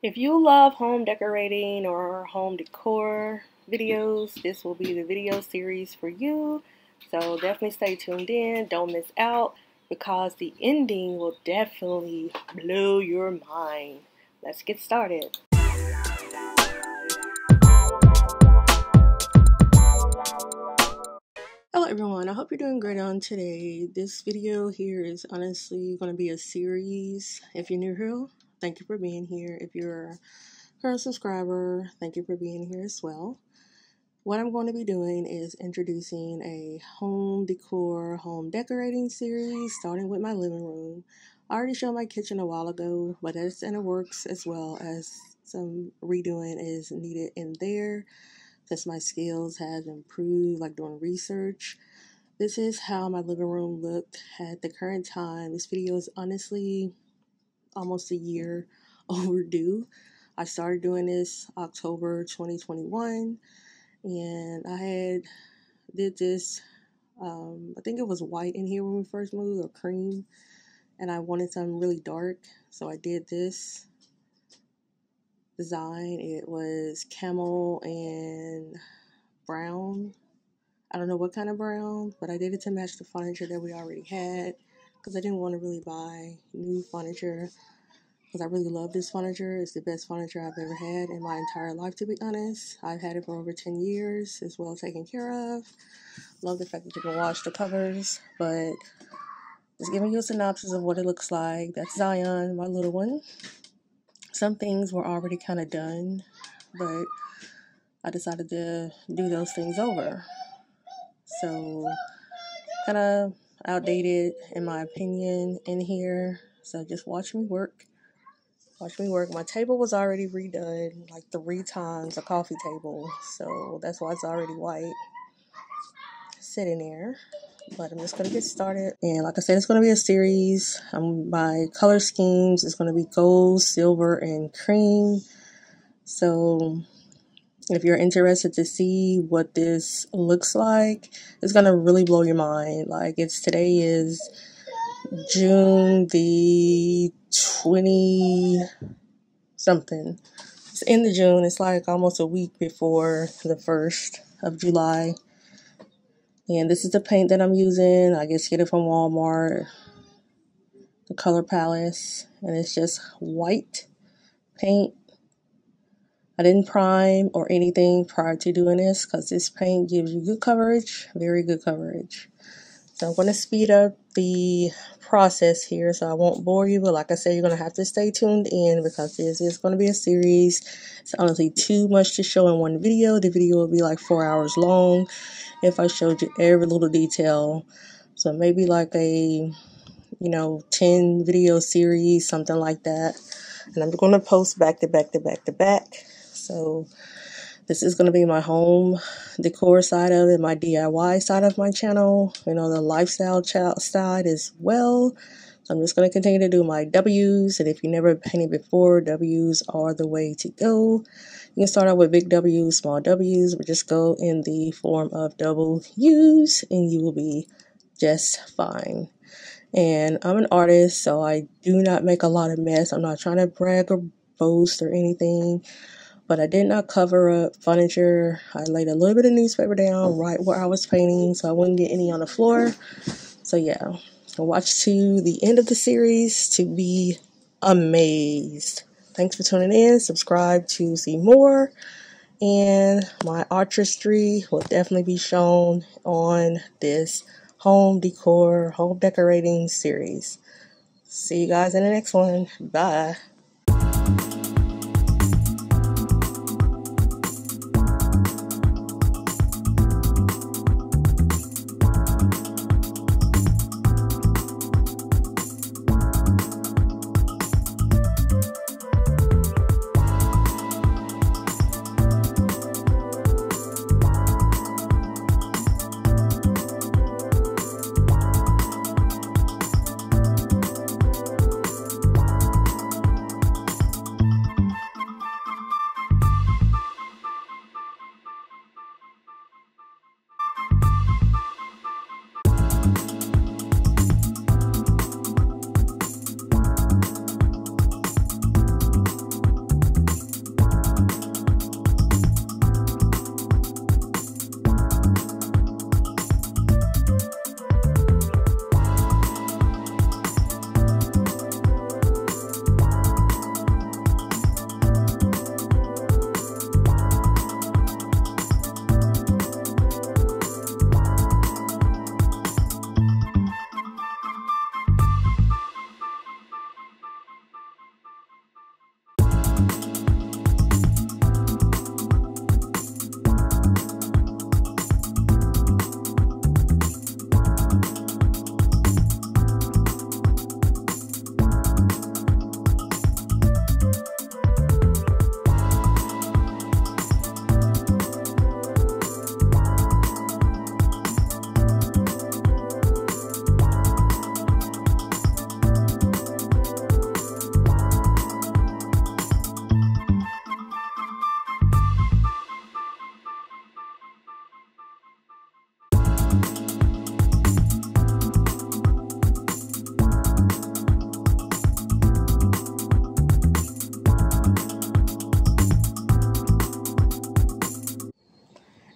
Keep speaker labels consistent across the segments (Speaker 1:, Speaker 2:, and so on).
Speaker 1: If you love home decorating or home decor videos, this will be the video series for you. So definitely stay tuned in. Don't miss out because the ending will definitely blow your mind. Let's get started. Hello everyone, I hope you're doing great on today. This video here is honestly going to be a series. If you're new here, thank you for being here. If you're a current subscriber, thank you for being here as well. What I'm going to be doing is introducing a home decor, home decorating series, starting with my living room. I already showed my kitchen a while ago, but that's in the works, as well as some redoing is needed in there because my skills have improved, like doing research. This is how my living room looked at the current time. This video is honestly almost a year overdue. I started doing this October 2021, and I did this, I think it was white in here when we first moved, or cream, and I wanted something really dark, so I did this design. It was camel and brown. I don't know what kind of brown, but I did it to match the furniture that we already had because I didn't want to really buy new furniture because I really love this furniture. It's the best furniture I've ever had in my entire life, to be honest. I've had it for over 10 years. It's well taken care of. Love the fact that you can wash the covers, but just giving you a synopsis of what it looks like. That's Zion, my little one. Some things were already kind of done, but I decided to do those things over. So, kind of outdated in my opinion in here. So just watch me work. Watch me work. My table was already redone like 3 times, a coffee table. So that's why it's already white sitting there. But I'm just going to get started. And like I said, it's going to be a series. My color schemes is going to be gold, silver, and cream. So if you're interested to see what this looks like, it's going to really blow your mind. Like today is June the 20 something. It's end of June. It's like almost a week before the 1st of July. And this is the paint that I'm using. I just get it from Walmart. The color palettes. And it's just white paint. I didn't prime or anything prior to doing this because this paint gives you good coverage, very good coverage. So I'm going to speed up the process here so I won't bore you. But like I said, you're going to have to stay tuned in because this is going to be a series. It's honestly too much to show in one video. The video will be like 4 hours long if I showed you every little detail. So maybe like a 10 video series, something like that. And I'm going to post back to back to back to back. So this is going to be my home decor side of it, my DIY side of my channel, the lifestyle side as well. So I'm just going to continue to do my W's, and if you never painted before, W's are the way to go. You can start out with big W's, small W's, but just go in the form of double U's, and you will be just fine. And I'm an artist, so I do not make a lot of mess. I'm not trying to brag or boast or anything. But I did not cover up furniture. I laid a little bit of newspaper down right where I was painting so I wouldn't get any on the floor. So yeah, watch to the end of the series to be amazed. Thanks for tuning in. Subscribe to see more. And my artistry will definitely be shown on this home decor, home decorating series. See you guys in the next one. Bye.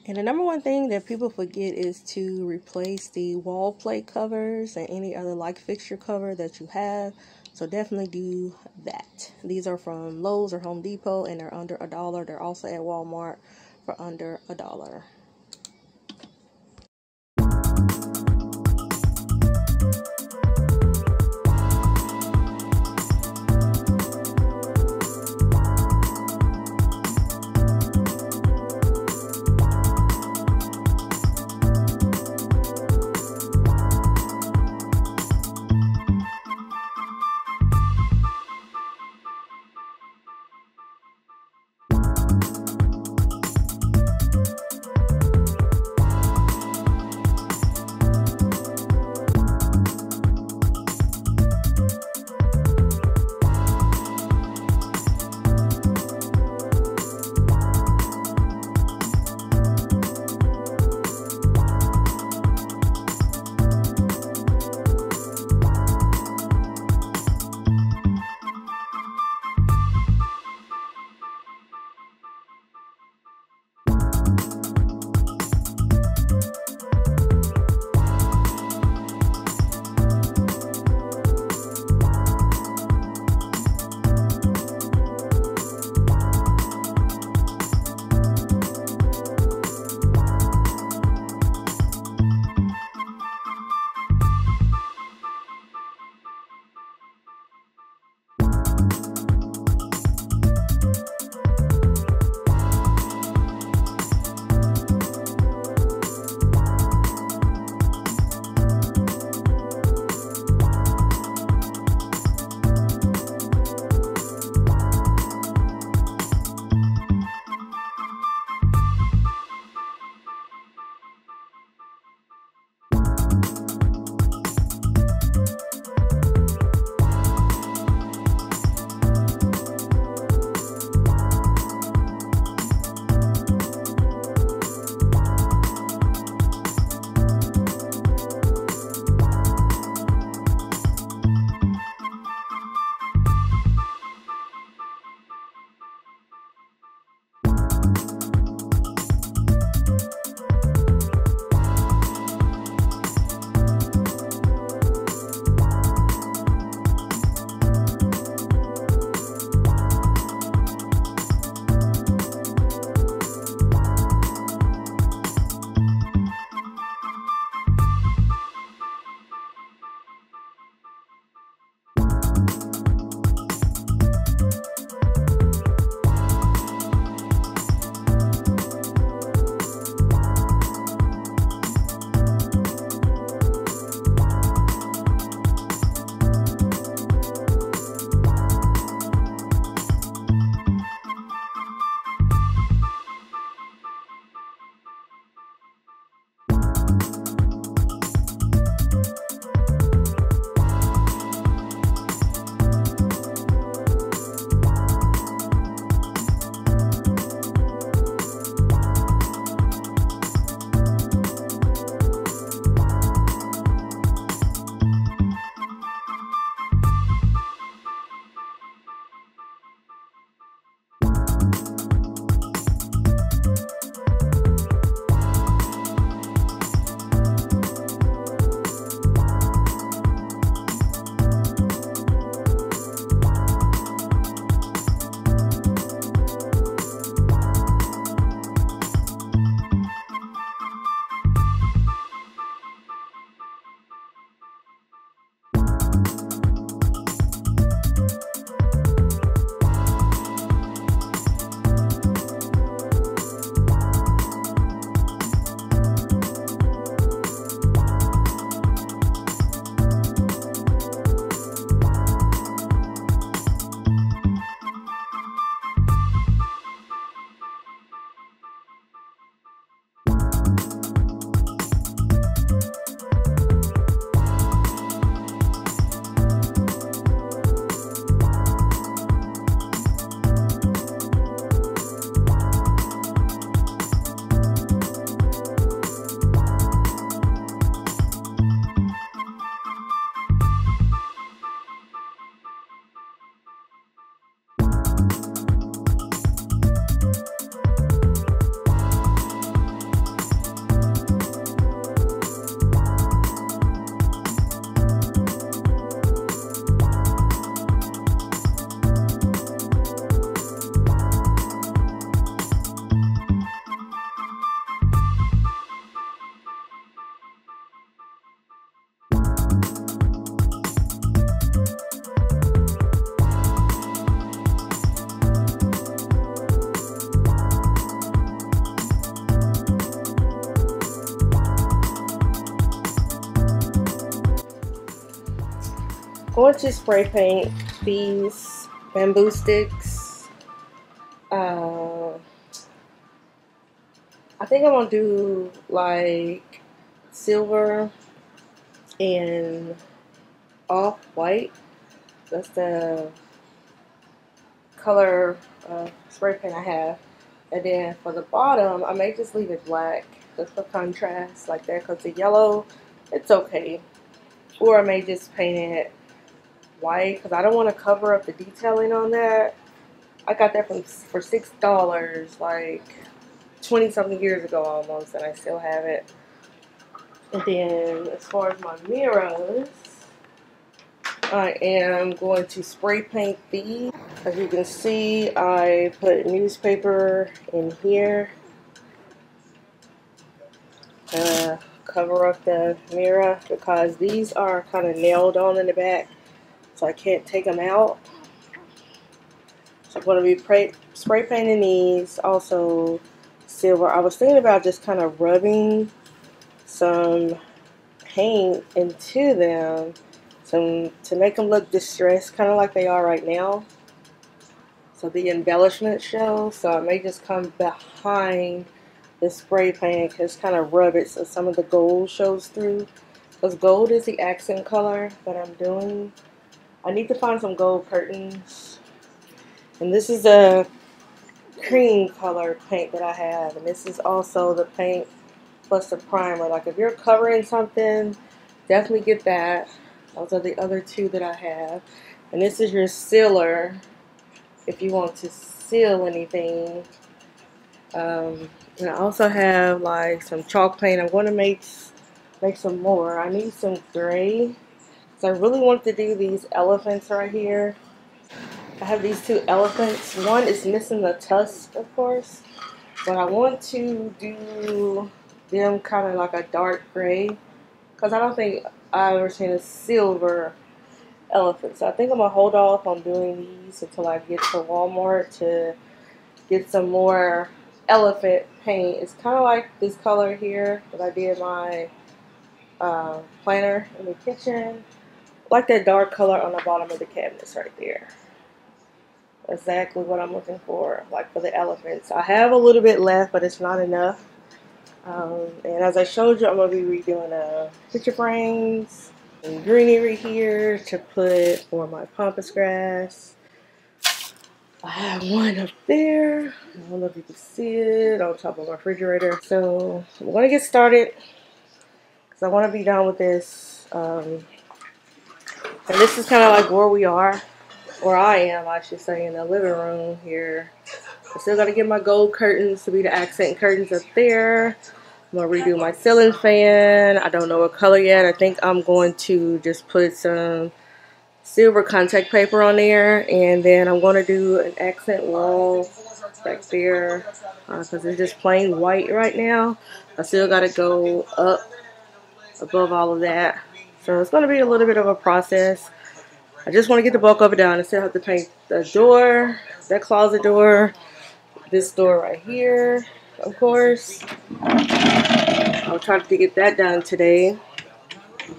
Speaker 1: And the number one thing that people forget is to replace the wall plate covers and any other like fixture cover that you have. So definitely do that. These are from Lowe's or Home Depot and they're under $1. They're also at Walmart for under $1. going to spray paint these bamboo sticks. I think I'm gonna do like silver and off-white. That's the color spray paint I have. And then for the bottom, I may just leave it black just for contrast like that, because the yellow, it's okay. Or I may just paint it white because I don't want to cover up the detailing on that. I got that for $6 like 20 something years ago almost, and I still have it. And then as far as my mirrors, I am going to spray paint these. As you can see, I put newspaper in here to cover up the mirror because these are kind of nailed on in the back, so I can't take them out. So I'm going to be spray painting these, also silver. I was thinking about just kind of rubbing some paint into them to make them look distressed, kind of like they are right now, so the embellishment shows. So I may just come behind the spray paint, just kind of rub it so some of the gold shows through, because gold is the accent color that I'm doing. I need to find some gold curtains, and this is a cream color paint that I have, and this is also the paint plus the primer. Like if you're covering something, definitely get that. Those are the other two that I have. And this is your sealer if you want to seal anything. And I also have like some chalk paint. I'm going to make some more. I need some gray, so I really want to do these elephants right here. I have these two elephants. One is missing the tusk, of course, but I want to do them kind of like a dark gray, because I don't think I've ever seen a silver elephant. So I think I'm going to hold off on doing these until I get to Walmart to get some more elephant paint. It's kind of like this color here that I did my planner in the kitchen. Like that dark color on the bottom of the cabinets right there. Exactly what I'm looking for, like for the elephants. I have a little bit left, but it's not enough. And as I showed you, I'm going to be redoing picture frames and greenery here to put for my pampas grass. I have one up there. I don't know if you can see it on top of my refrigerator. So I'm going to get started because I want to be done with this. And this is kind of like where we are, where I am, I should say, in the living room here. I still got to get my gold curtains to be the accent curtains up there. I'm going to redo my ceiling fan. I don't know what color yet. I think I'm going to just put some silver contact paper on there. And then I'm going to do an accent wall back there because it's just plain white right now. I still got to go up above all of that. So it's going to be a little bit of a process. I just want to get the bulk of it done. I still have to paint the door, that closet door, this door right here, of course. I'll try to get that done today.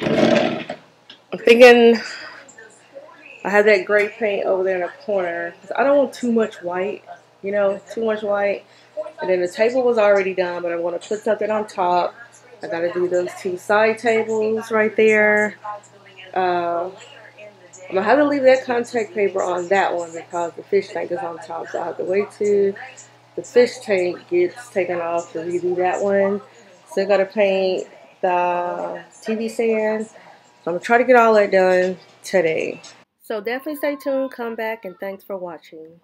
Speaker 1: I'm thinking I have that gray paint over there in the corner, because I don't want too much white, you know, too much white. And then the table was already done, but I want to put something on top. I got to do those two side tables right there. I'm going to have to leave that contact paper on that one because the fish tank is on top. So I have to wait till the fish tank gets taken off to redo that one. Still got to paint the TV stand. So I'm going to try to get all that done today. So definitely stay tuned, come back, and thanks for watching.